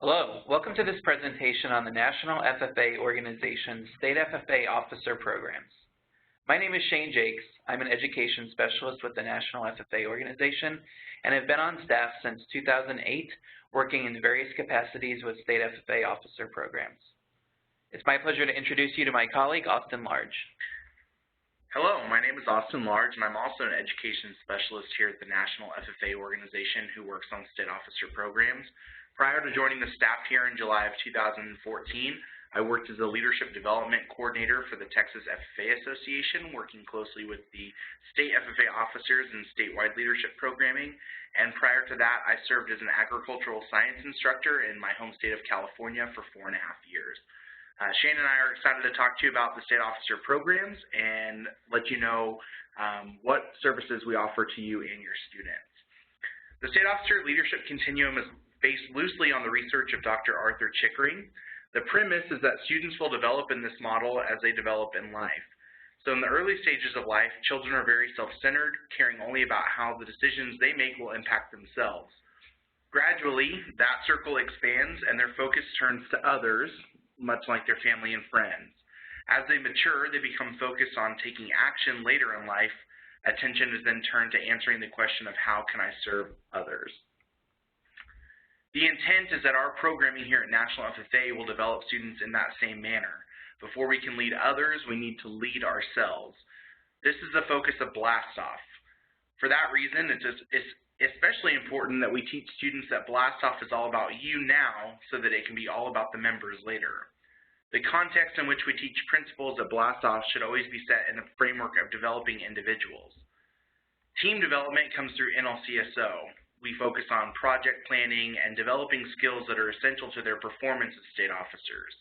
Hello, welcome to this presentation on the National FFA Organization State FFA Officer Programs. My name is Shane Jacques. I'm an Education Specialist with the National FFA Organization and have been on staff since 2008, working in various capacities with State FFA Officer Programs. It's my pleasure to introduce you to my colleague, Austin Large. Hello, my name is Austin Large, and I'm also an Education Specialist here at the National FFA Organization who works on State Officer Programs. Prior to joining the staff here in July of 2014, I worked as a Leadership Development Coordinator for the Texas FFA Association, working closely with the State FFA officers in statewide leadership programming. And prior to that, I served as an agricultural science instructor in my home state of California for 4.5 years. Shane and I are excited to talk to you about the State Officer Programs and let you know what services we offer to you and your students. The State Officer Leadership Continuum is based loosely on the research of Dr. Arthur Chickering. The premise is that students will develop in this model as they develop in life. So in the early stages of life, children are very self-centered, caring only about how the decisions they make will impact themselves. Gradually, that circle expands and their focus turns to others, much like their family and friends. As they mature, they become focused on taking action later in life. Attention is then turned to answering the question of how can I serve others. The intent is that our programming here at National FFA will develop students in that same manner. Before we can lead others, we need to lead ourselves. This is the focus of Blast Off. For that reason, it's especially important that we teach students that Blast Off is all about you now so that it can be all about the members later. The context in which we teach principles at Blast Off should always be set in the framework of developing individuals. Team development comes through NLCSO. We focus on project planning and developing skills that are essential to their performance as state officers.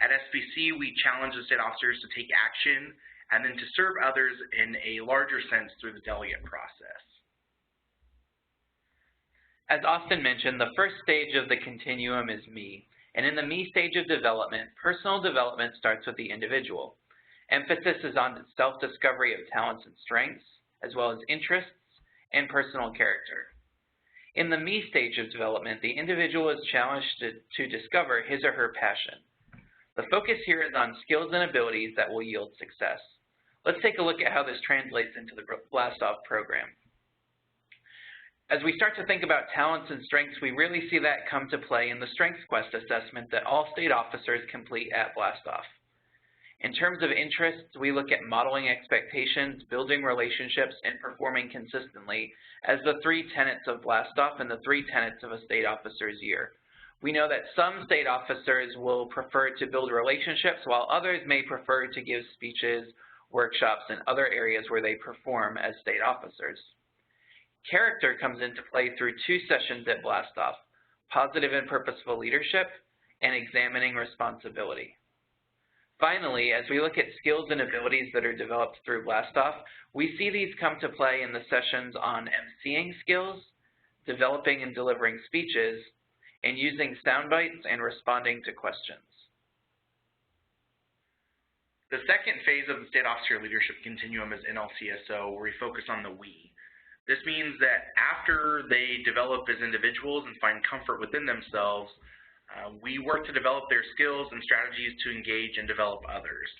At SBC, we challenge the state officers to take action and then to serve others in a larger sense through the delegate process. As Austin mentioned, the first stage of the continuum is me. And in the me stage of development, personal development starts with the individual. Emphasis is on self-discovery of talents and strengths, as well as interests and personal character. In the me stage of development, the individual is challenged to discover his or her passion. The focus here is on skills and abilities that will yield success. Let's take a look at how this translates into the Blast Off program. As we start to think about talents and strengths, we really see that come to play in the Strengths Quest assessment that all state officers complete at Blast Off. In terms of interests, we look at modeling expectations, building relationships, and performing consistently as the 3 tenets of Blast Off and the 3 tenets of a state officer's year. We know that some state officers will prefer to build relationships, while others may prefer to give speeches, workshops, and other areas where they perform as state officers. Character comes into play through 2 sessions at Blast Off: positive and purposeful leadership and examining responsibility. Finally, as we look at skills and abilities that are developed through Blast Off, we see these come to play in the sessions on emceeing skills, developing and delivering speeches, and using sound bites and responding to questions. The second phase of the State Officer Leadership Continuum is NLCSO, where we focus on the we. This means that after they develop as individuals and find comfort within themselves, we work to develop their skills and strategies to engage and develop others.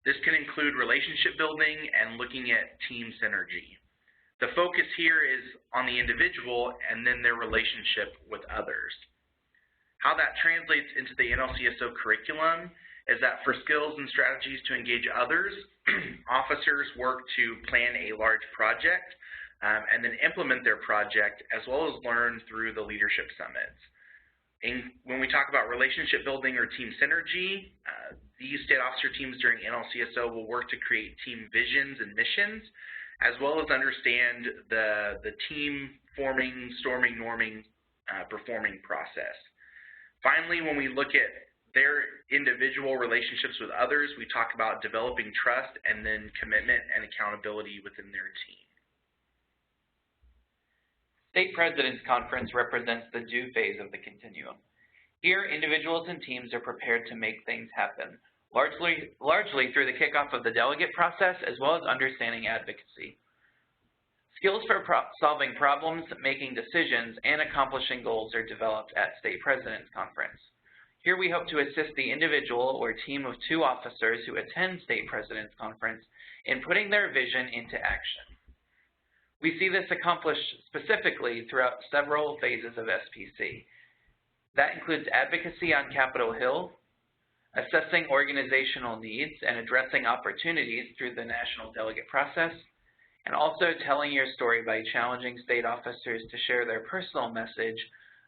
This can include relationship building and looking at team synergy. The focus here is on the individual and then their relationship with others. How that translates into the NLCSO curriculum is that for skills and strategies to engage others, officers work to plan a large project and then implement their project, as well as learn through the leadership summits. When we talk about relationship building or team synergy, these state officer teams during NLCSO will work to create team visions and missions, as well as understand the team forming, storming, norming, performing process. Finally, when we look at their individual relationships with others, we talk about developing trust and then commitment and accountability within their team. State President's Conference represents the do phase of the continuum. Here, individuals and teams are prepared to make things happen, largely through the kickoff of the delegate process as well as understanding advocacy. Skills for solving problems, making decisions, and accomplishing goals are developed at State President's Conference. Here we hope to assist the individual or team of 2 officers who attend State President's Conference in putting their vision into action. We see this accomplished specifically throughout several phases of SPC. That includes advocacy on Capitol Hill, assessing organizational needs and addressing opportunities through the national delegate process, and also telling your story by challenging state officers to share their personal message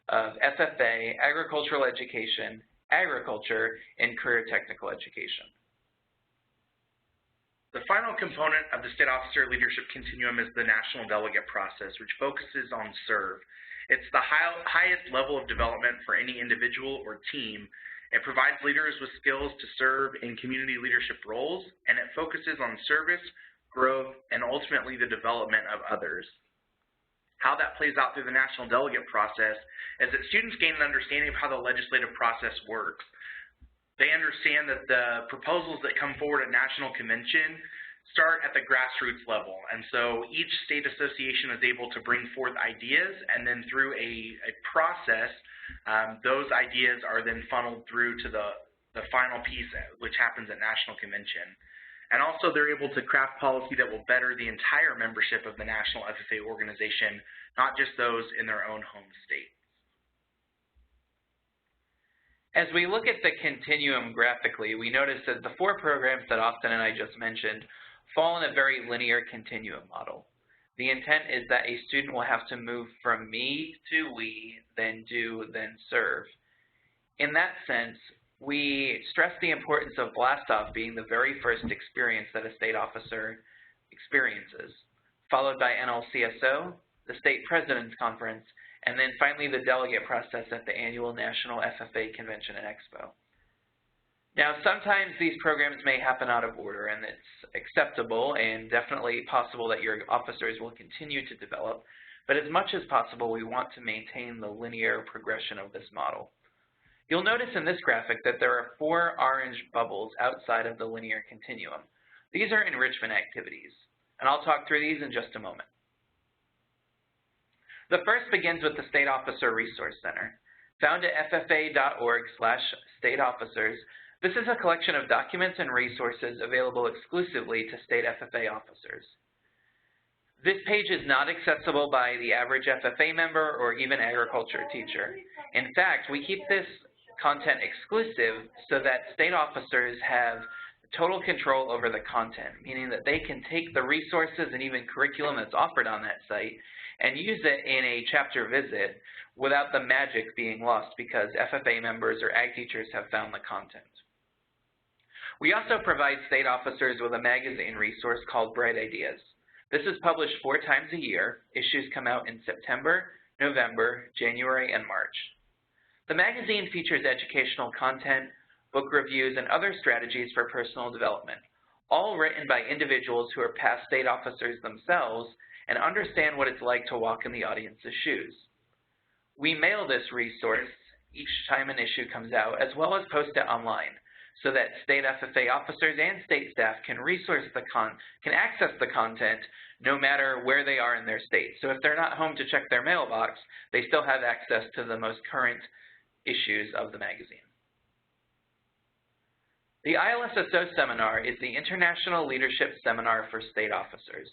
of FFA, agricultural education, agriculture, and career technical education. The final component of the State Officer Leadership Continuum is the National Delegate process, which focuses on serve. It's the highest level of development for any individual or team. It provides leaders with skills to serve in community leadership roles, and it focuses on service, growth, and ultimately the development of others. How that plays out through the National Delegate process is that students gain an understanding of how the legislative process works. They understand that the proposals that come forward at National Convention start at the grassroots level, and so each state association is able to bring forth ideas, and then through a process, those ideas are then funneled through to the final piece, which happens at National Convention. And also they're able to craft policy that will better the entire membership of the National FFA organization, not just those in their own home state. As we look at the continuum graphically, we notice that the 4 programs that Austin and I just mentioned fall in a very linear continuum model. The intent is that a student will have to move from me to we, then do, then serve. In that sense, we stress the importance of blast-off being the very first experience that a state officer experiences, followed by NLCSO, the State President's Conference, and then finally the delegate process at the annual National FFA Convention and Expo. Now, sometimes these programs may happen out of order, and it's acceptable and definitely possible that your officers will continue to develop, but as much as possible, we want to maintain the linear progression of this model. You'll notice in this graphic that there are 4 orange bubbles outside of the linear continuum. These are enrichment activities, and I'll talk through these in just a moment. The first begins with the State Officer Resource Center. Found at ffa.org/stateofficers, this is a collection of documents and resources available exclusively to State FFA officers. This page is not accessible by the average FFA member or even agriculture teacher. In fact, we keep this content exclusive so that state officers have total control over the content, meaning that they can take the resources and even curriculum that's offered on that site and use it in a chapter visit without the magic being lost because FFA members or ag teachers have found the content. We also provide state officers with a magazine resource called Bright Ideas. This is published 4 times a year. Issues come out in September, November, January, and March. The magazine features educational content, book reviews, and other strategies for personal development, all written by individuals who are past state officers themselves and understand what it's like to walk in the audience's shoes. We mail this resource each time an issue comes out, as well as post it online, so that state FFA officers and state staff can access the content no matter where they are in their state. So if they're not home to check their mailbox, they still have access to the most current issues of the magazine. The ILSSO seminar is the International Leadership Seminar for State Officers.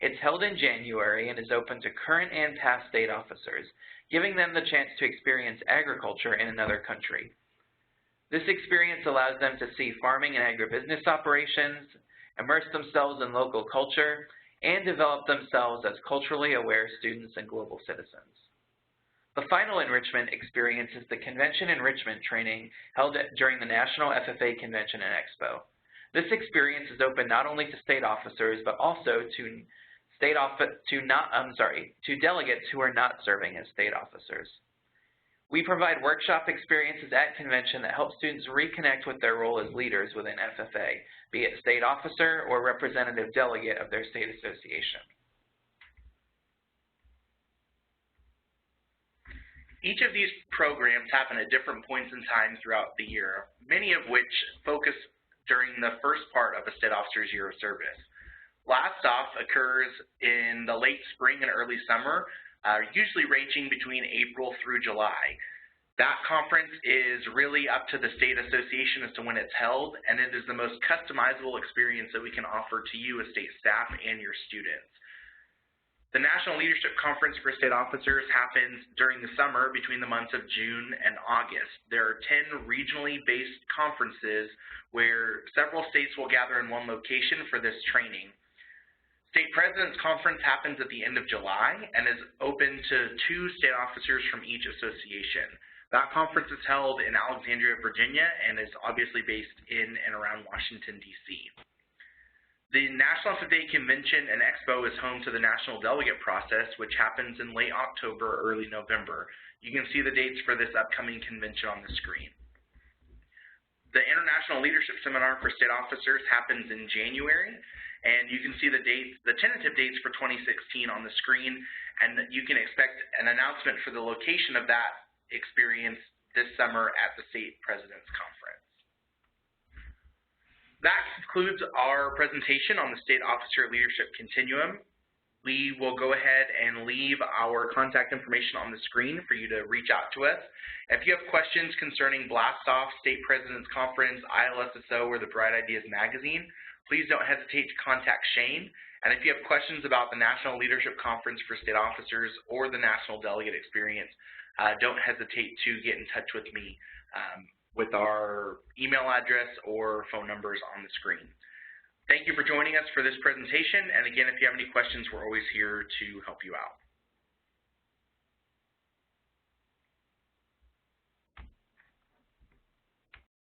It's held in January and is open to current and past state officers, giving them the chance to experience agriculture in another country. This experience allows them to see farming and agribusiness operations, immerse themselves in local culture, and develop themselves as culturally aware students and global citizens. The final enrichment experience is the Convention Enrichment Training held during the National FFA Convention and Expo. This experience is open not only to state officers, but also to delegates who are not serving as state officers. We provide workshop experiences at convention that help students reconnect with their role as leaders within FFA, be it state officer or representative delegate of their state association. Each of these programs happen at different points in time throughout the year, many of which focus during the first part of a state officer's year of service. Blast Off occurs in the late spring and early summer, usually ranging between April through July. That conference is really up to the state association as to when it's held, and it is the most customizable experience that we can offer to you as state staff and your students. The National Leadership Conference for State Officers happens during the summer between the months of June and August. There are 10 regionally based conferences where several states will gather in one location for this training. State President's Conference happens at the end of July and is open to 2 state officers from each association. That conference is held in Alexandria, Virginia, and is obviously based in and around Washington, D.C. The National FFA Convention and Expo is home to the National Delegate process, which happens in late October or early November. You can see the dates for this upcoming convention on the screen. The International Leadership Seminar for State Officers happens in January, and you can see the dates, the tentative dates for 2016 on the screen, and you can expect an announcement for the location of that experience this summer at the State President's Conference. That concludes our presentation on the State Officer Leadership Continuum. We will go ahead and leave our contact information on the screen for you to reach out to us. If you have questions concerning Blast Off, State President's Conference, ILSSO, or the Bright Ideas Magazine, please don't hesitate to contact Shane. And if you have questions about the National Leadership Conference for State Officers or the National Delegate Experience, don't hesitate to get in touch with me with our email address or phone numbers on the screen. Thank you for joining us for this presentation, and again, if you have any questions, we're always here to help you out.